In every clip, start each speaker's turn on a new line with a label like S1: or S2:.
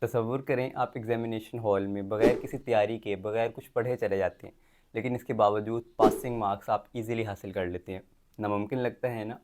S1: तसव्वुर करें आप examination hall में बग़ैर किसी तैयारी के, बग़ैर कुछ पढ़े चले जाते हैं, लेकिन इसके बावजूद पासिंग मार्क्स आप ईज़िली हासिल कर लेते हैं। नामुमकिन लगता है ना?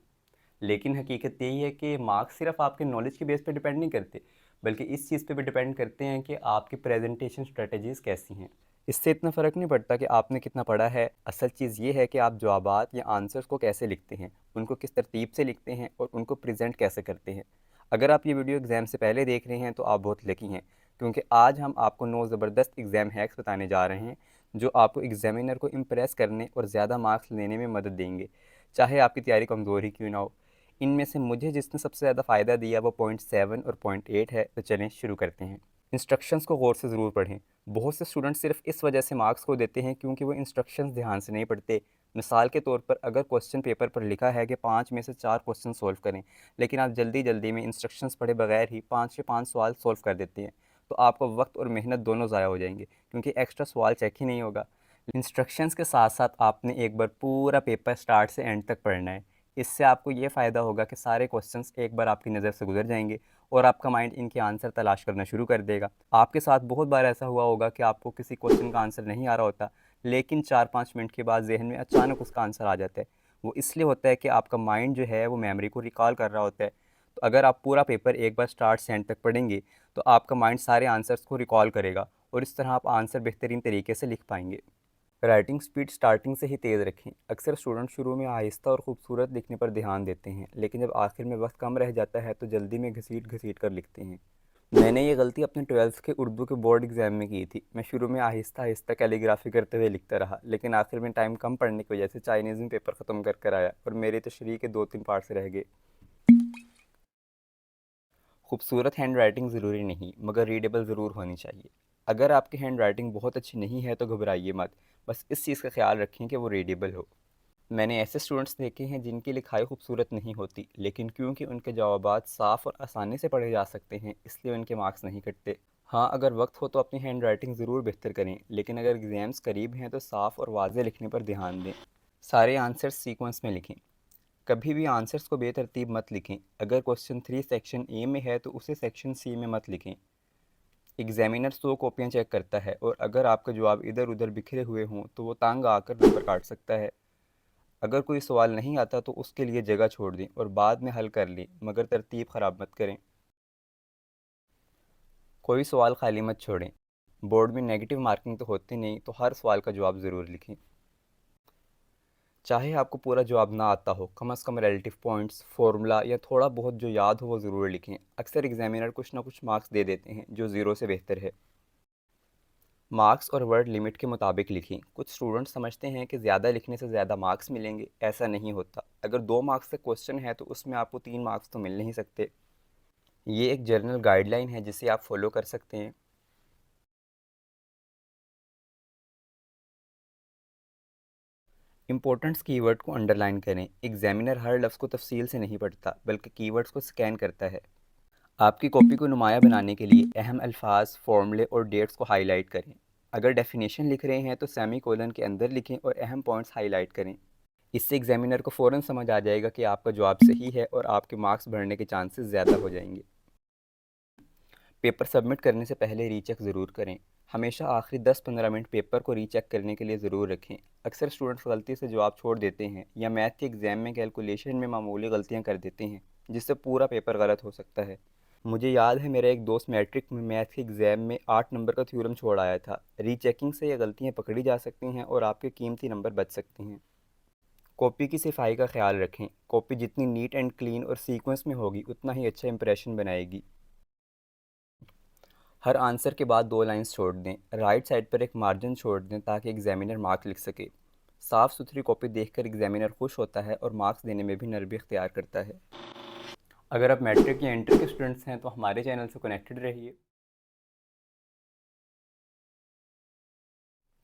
S1: लेकिन हकीकत यही है कि मार्क्स सिर्फ़ आपके नॉलेज के बेस पे डिपेंड नहीं करते, बल्कि इस चीज़ पे भी डिपेंड करते हैं कि आपकी प्रेज़ेंटेशन स्ट्रैटेजीज़ कैसी हैं। इससे इतना फ़र्क नहीं पड़ता कि आपने कितना पढ़ा है, असल चीज़ ये है कि आप जवाबात या आंसर्स को कैसे लिखते हैं, उनको किस तरतीब से लिखते हैं और उनको प्रेज़ेंट कैसे करते हैं। अगर आप ये वीडियो एग्ज़ाम से पहले देख रहे हैं तो आप बहुत लकी हैं, क्योंकि आज हम आपको 9 ज़बरदस्त एग्ज़ाम हैक्स बताने जा रहे हैं, जो आपको एग्ज़ामिनर को इम्प्रेस करने और ज़्यादा मार्क्स लेने में मदद देंगे, चाहे आपकी तैयारी कमज़ोर ही क्यों ना हो। इनमें से मुझे जिसने सबसे ज़्यादा फ़ायदा दिया वो पॉइंट 7 और पॉइंट 8 है, तो चलें शुरू करते हैं। इंस्ट्रक्शंस को गौर से ज़रूर पढ़ें। बहुत से स्टूडेंट सिर्फ इस वजह से मार्क्स को देते हैं क्योंकि वो इंस्ट्रक्शंस ध्यान से नहीं पढ़ते। मिसाल के तौर पर अगर क्वेश्चन पेपर पर लिखा है कि 5 में से 4 क्वेश्चन सॉल्व करें, लेकिन आप जल्दी जल्दी में इंस्ट्रक्शंस पढ़े बगैर ही 5 के 5 सवाल सॉल्व कर देते हैं, तो आपका वक्त और मेहनत दोनों ज़ाया हो जाएंगे, क्योंकि एक्स्ट्रा सवाल चेक ही नहीं होगा। इंस्ट्रक्शंस के साथ साथ आपने एक बार पूरा पेपर स्टार्ट से एंड तक पढ़ना है। इससे आपको ये फ़ायदा होगा कि सारे क्वेश्चंस एक बार आपकी नज़र से गुजर जाएंगे और आपका माइंड इनके आंसर तलाश करना शुरू कर देगा। आपके साथ बहुत बार ऐसा हुआ होगा कि आपको किसी क्वेश्चन का आंसर नहीं आ रहा होता, लेकिन 4-5 मिनट के बाद जहन में अचानक उसका आंसर आ जाता है। वो इसलिए होता है कि आपका माइंड जो है वो मेमोरी को रिकॉल कर रहा होता है। तो अगर आप पूरा पेपर एक बार स्टार्ट से एंड तक पढ़ेंगे, तो आपका माइंड सारे आंसर्स को रिकॉल करेगा और इस तरह आप आंसर बेहतरीन तरीके से लिख पाएंगे। राइटिंग स्पीड स्टार्टिंग से ही तेज़ रखें। अक्सर स्टूडेंट शुरू में आहिस्ता और ख़ूबसूरत लिखने पर ध्यान देते हैं, लेकिन जब आखिर में वक्त कम रह जाता है तो जल्दी में घसीट घसीट कर लिखते हैं। मैंने ये गलती अपने 12th के उर्दू के बोर्ड एग्ज़ाम में की थी। मैं शुरू में आहिस्ता आहिस्ता कैलीग्राफी करते हुए लिखता रहा, लेकिन आखिर में टाइम कम पड़ने की वजह से चाइनीज़ में पेपर ख़त्म कर कर आया और मेरी तशरीह के 2-3 पार्ट्स रह गए। खूबसूरत हैंड राइटिंग ज़रूरी नहीं, मगर रीडेबल ज़रूर होनी चाहिए। अगर आपकी हैंड राइटिंग बहुत अच्छी नहीं है तो घबराइए मत, बस इस चीज़ का ख्याल रखें कि वो रीडेबल हो। मैंने ऐसे स्टूडेंट्स देखे हैं जिनकी लिखाई खूबसूरत नहीं होती, लेकिन क्योंकि उनके जवाबात साफ़ और आसानी से पढ़े जा सकते हैं, इसलिए उनके मार्क्स नहीं कटते। हाँ, अगर वक्त हो तो अपनी हैंड राइटिंग ज़रूर बेहतर करें, लेकिन अगर एग्ज़ाम्स करीब हैं तो साफ़ और वाज़ेह लिखने पर ध्यान दें। सारे आंसर्स सीक्वेंस में लिखें। कभी भी आंसर्स को बेतरतीब मत लिखें। अगर क्वेश्चन 3 सेक्शन ए में है तो उसे सेक्शन सी में मत लिखें। एग्जामिनर 100 कॉपियाँ चेक करता है और अगर आपके जवाब इधर उधर बिखरे हुए हों तो वो तंग आकर नंबर काट सकता है। अगर कोई सवाल नहीं आता तो उसके लिए जगह छोड़ दें और बाद में हल कर लें, मगर तरतीब ख़राब मत करें। कोई सवाल खाली मत छोड़ें। बोर्ड में नेगेटिव मार्किंग तो होती नहीं, तो हर सवाल का जवाब ज़रूर लिखें। चाहे आपको पूरा जवाब ना आता हो, कम से कम रिलेटिव पॉइंट्स, फार्मूला या थोड़ा बहुत जो याद हो वो ज़रूर लिखें। अक्सर एग्जामिनर कुछ ना कुछ मार्क्स दे देते हैं जो ज़ीरो से बेहतर है। मार्क्स और वर्ड लिमिट के मुताबिक लिखें। कुछ स्टूडेंट्स समझते हैं कि ज़्यादा लिखने से ज़्यादा मार्क्स मिलेंगे, ऐसा नहीं होता। अगर 2 मार्क्स का क्वेश्चन है तो उसमें आपको 3 मार्क्स तो मिल नहीं सकते। ये एक जर्नल गाइडलाइन है जिसे आप फॉलो कर सकते हैं। इंपॉर्टेंट्स कीवर्ड को अंडरलाइन करें। एग्जामिनर हर लफ्ज़ को तफसील से नहीं पढ़ता, बल्कि कीवर्ड्स को स्कैन करता है। आपकी कॉपी को नुमाया बनाने के लिए अहम अल्फाज, फॉर्मूले और डेट्स को हाईलाइट करें। अगर डेफिनेशन लिख रहे हैं तो सेमी कोलन के अंदर लिखें और अहम पॉइंट्स हाईलाइट करें। इससे एग्जामिनर को फ़ौरन समझ आ जाएगा कि आपका जवाब सही है और आपके मार्क्स बढ़ने के चांसेस ज़्यादा हो जाएंगे। पेपर सबमिट करने से पहले रीचेक ज़रूर करें। हमेशा आखिरी 10-15 मिनट पेपर को रीचेक करने के लिए ज़रूर रखें। अक्सर स्टूडेंट्स गलती से जवाब छोड़ देते हैं या मैथ के एग्ज़ाम में कैलकुलेशन में मामूली गलतियाँ कर देते हैं, जिससे पूरा पेपर गलत हो सकता है। मुझे याद है मेरा एक दोस्त मैट्रिक में मैथ के एग्ज़ाम में 8 नंबर का थ्योरम छोड़ आया था। रीचेकिंग से ये गलतियाँ पकड़ी जा सकती हैं और आपके कीमती नंबर बच सकते हैं। कॉपी की सफाई का ख्याल रखें। कॉपी जितनी नीट एंड क्लीन और सीक्वेंस में होगी उतना ही अच्छा इंप्रेशन बनाएगी। हर आंसर के बाद 2 लाइंस छोड़ दें। राइट साइड पर एक मार्जिन छोड़ दें ताकि एग्जामिनर मार्क लिख सके। साफ़ सुथरी कॉपी देखकर एग्जामिनर खुश होता है और मार्क्स देने में भी नरमी इख्तियार करता है। अगर आप मैट्रिक या इंटर के स्टूडेंट्स हैं तो हमारे चैनल से कनेक्टेड रहिए,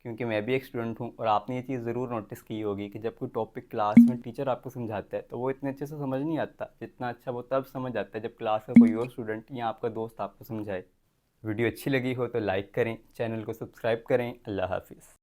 S1: क्योंकि मैं भी एक स्टूडेंट हूँ और आपने ये चीज़ ज़रूर नोटिस की होगी कि जब कोई टॉपिक क्लास में टीचर आपको समझाता है तो वो इतने अच्छे से समझ नहीं आता जितना अच्छा वो तब समझ आता है जब क्लास का कोई और स्टूडेंट या आपका दोस्त आपको समझाए। वीडियो अच्छी लगी हो तो लाइक करें, चैनल को सब्सक्राइब करें। अल्लाह हाफिज़।